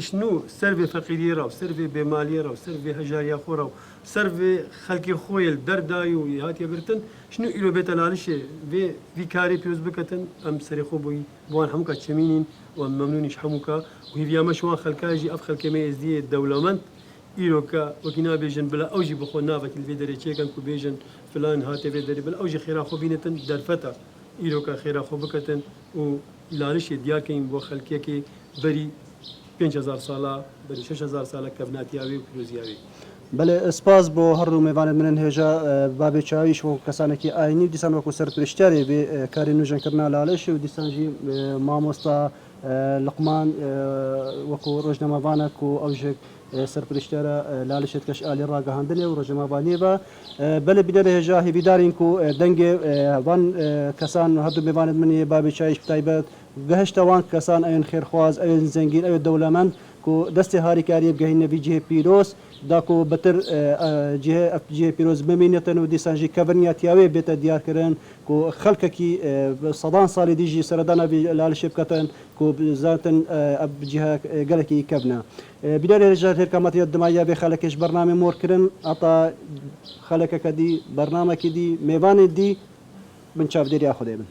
شنو سەرێ فەقیریێرا و سەرێ بێمالیێرا و سەرێ هەژاریا خۆرا و سەرێ خەلکی خۆیل دەردای و هاتیەگرتن شنو ئیرۆ بێتە لالیشێ vê vîkarê pîroz biketin em serê xwe bûyî bi wan hemûka çemînîn û em memnûnî ji hemû ka û hîviyame ji wan xelka jî ev xelkê me êzdiyê dewlemend îroka wekî nabêjin bila ew jî bi xwe navekî li vê derê çêkin ku bêjin filan hate vê derê bila ew jî xêra xwe bînetin derfeta îroka xêra xwe biketin û lalişê diyarkeyin bo xelkekê berî 5000 sala berî 6000 sala kevnatiyavê û pîroziyavê بەێ سپاس بۆ هەڕوو میێوانت منن هێژە بابێ چاویش وەکو کەسانێکی ئاینی دیسان وەکو سەرپرشتیارێ بێ کاری نوژەنکردنا لاالش و دیسانژی مامۆستا لقمان وەکو ڕۆژنەمەوانە و ئەوژێک سەرپرشتیارە لاالشێت کەش ئالی ڕاگەهاندنێ و ڕۆژەمەوانێ بە بەلێ بینەرە هێژا هێویدارین و دەنگێ وان کەسان هەردوو میێوانت منێ بابێ چاویش تایبەت گەهشتەوان کەسان ئەوێن خێرخواز ئەوێن زەنگین ئەوێ دەوڵەمەند و دەستی هاریکاریە بگەهینەوی جێ پیرۆز داکۆ بەتر جێ پیرۆز بمینێتن و دیسانژی کەڤنیاتیاوێ بێتە دیارکردن و خەڵکەکی سەدان ساڵی دیژی سەردانە لالشێ بکەتن و بزانتن گەلێکی کەبنە بیدارێ ژار هێرکامەتیە دمایە بێ خەلکش بەرنامە مۆرکردن ئەتا خەلەکەکە دی بەرنامەکی دی میێوانی دی من چاودێریا خودێ بن